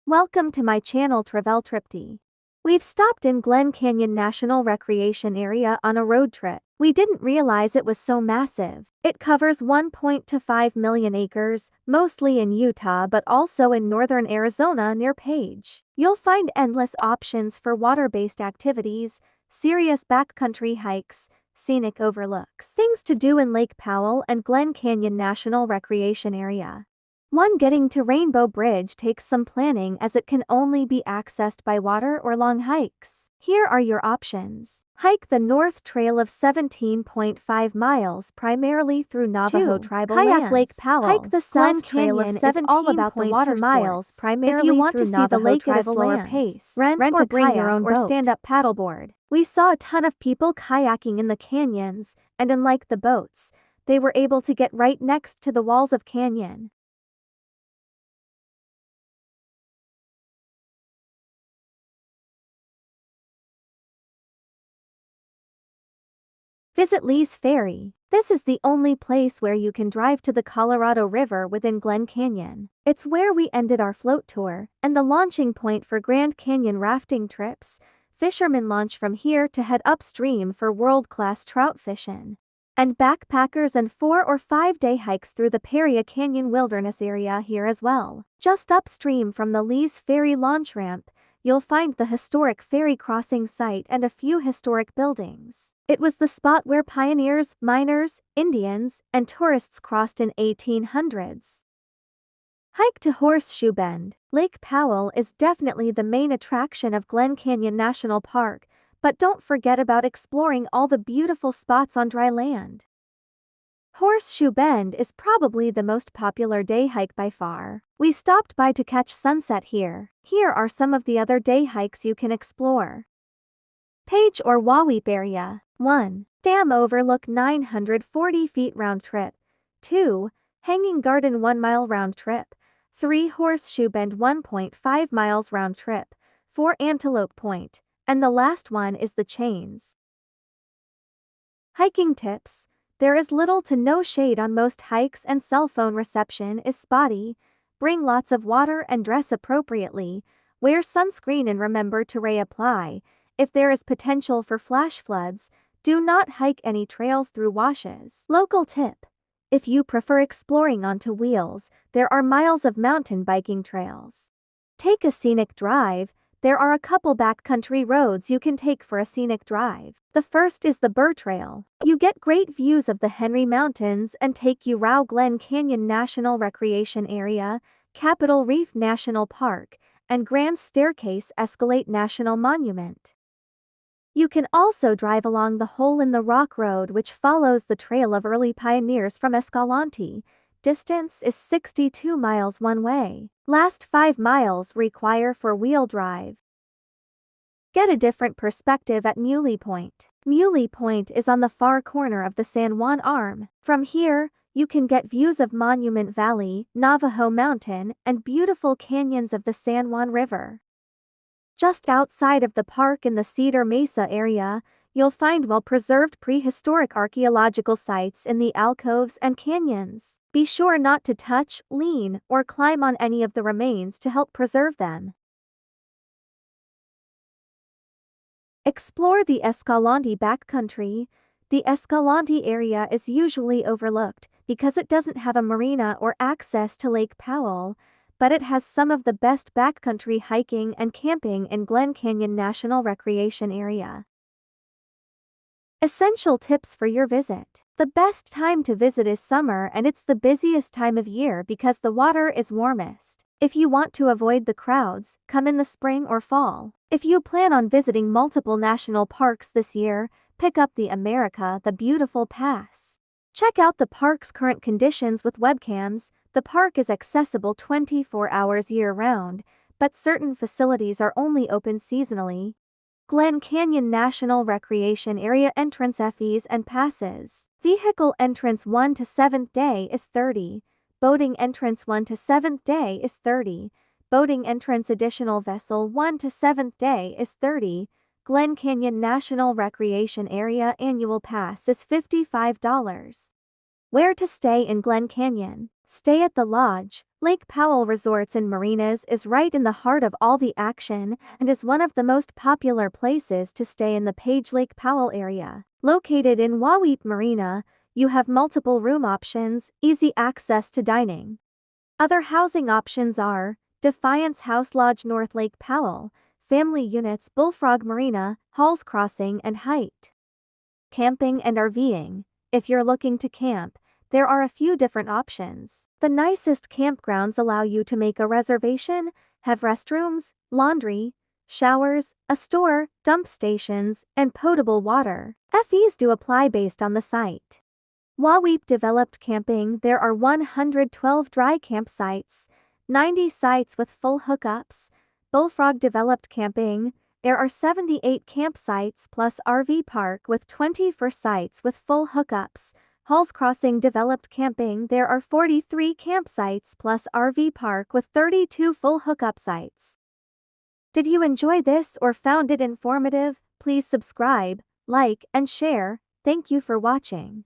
Welcome to my channel Travel Tripty. We've stopped in Glen Canyon National Recreation Area on a road trip. We didn't realize it was so massive. It covers 1.25 million acres, mostly in Utah but also in northern Arizona near Page. You'll find endless options for water-based activities, serious backcountry hikes, scenic overlooks. Things to do in Lake Powell and Glen Canyon National Recreation Area. Getting to Rainbow Bridge takes some planning as it can only be accessed by water or long hikes. Here are your options. Hike the North Trail of 17.5 miles primarily through Navajo tribal Kayak lands. Lake Powell. Hike the South Trail of 17.2 miles primarily If you want through to see the Navajo lake at a tribal slower lands. pace, Rent rent or a bring your kayak own or boat. stand-up paddleboard. We saw a ton of people kayaking in the canyons, and unlike the boats, they were able to get right next to the walls of canyon. Visit Lee's Ferry. This is the only place where you can drive to the Colorado River within Glen Canyon. It's where we ended our float tour, and the launching point for Grand Canyon rafting trips. Fishermen launch from here to head upstream for world-class trout fishing. And backpackers and 4 or 5 day hikes through the Paria Canyon Wilderness area here as well. Just upstream from the Lee's Ferry launch ramp, you'll find the historic ferry crossing site and a few historic buildings. It was the spot where pioneers, miners, Indians, and tourists crossed in 1800s. Hike to Horseshoe Bend. Lake Powell is definitely the main attraction of Glen Canyon National Park, but don't forget about exploring all the beautiful spots on dry land. Horseshoe Bend is probably the most popular day hike by far. We stopped by to catch sunset here. Here are some of the other day hikes you can explore. Page or Waweep area. 1. Dam overlook 940 feet round trip. 2. Hanging Garden 1 mile round trip. 3. Horseshoe Bend 1.5 miles round trip. 4. Antelope Point. And the last one is the Chains. Hiking tips. There is little to no shade on most hikes and cell phone reception is spotty. Bring lots of water and dress appropriately. Wear sunscreen and remember to reapply. If there is potential for flash floods, do not hike any trails through washes. Local tip. If you prefer exploring onto wheels, there are miles of mountain biking trails. Take a scenic drive. There are a couple backcountry roads you can take for a scenic drive. The first is the Burr Trail. You get great views of the Henry Mountains and take you round Glen Canyon National Recreation Area, Capitol Reef National Park, and Grand Staircase Escalate National Monument. You can also drive along the Hole in the Rock Road, which follows the trail of early pioneers from Escalante. Distance is 62 miles one way. Last 5 miles require four-wheel drive. Get a different perspective at Muley Point. Muley Point is on the far corner of the San Juan Arm. From here, you can get views of Monument Valley, Navajo Mountain, and beautiful canyons of the San Juan River. Just outside of the park in the Cedar Mesa area, you'll find well-preserved prehistoric archaeological sites in the alcoves and canyons. Be sure not to touch, lean, or climb on any of the remains to help preserve them. Explore the Escalante backcountry. The Escalante area is usually overlooked because it doesn't have a marina or access to Lake Powell, but it has some of the best backcountry hiking and camping in Glen Canyon National Recreation Area. Essential tips for your visit. The best time to visit is summer, and it's the busiest time of year because the water is warmest. If you want to avoid the crowds, come in the spring or fall. If you plan on visiting multiple national parks this year, pick up the America the Beautiful Pass. Check out the park's current conditions with webcams. The park is accessible 24 hours year-round, but certain facilities are only open seasonally. Glen Canyon National Recreation Area entrance fees and passes. Vehicle entrance 1 to 7th day is $30. Boating entrance 1 to 7th day is $30. Boating entrance additional vessel 1 to 7th day is $30. Glen Canyon National Recreation Area annual pass is $55. Where to stay in Glen Canyon? Stay at the Lodge. Lake Powell Resorts and Marinas is right in the heart of all the action and is one of the most popular places to stay in the Page Lake Powell area. Located in Waweep Marina, you have multiple room options, easy access to dining. Other housing options are Defiance House Lodge North Lake Powell, Family Units Bullfrog Marina, Halls Crossing and Height. Camping and RVing. If you're looking to camp, there are a few different options. The nicest campgrounds allow you to make a reservation, have restrooms, laundry, showers, a store, dump stations, and potable water. Fees do apply based on the site. Waweep Developed Camping. There are 112 dry campsites, 90 sites with full hookups. Bullfrog Developed Camping. There are 78 campsites plus RV park with 24 sites with full hookups. Halls Crossing Developed Camping. There are 43 campsites plus RV park with 32 full hookup sites. Did you enjoy this or found it informative? Please subscribe, like, and share. Thank you for watching.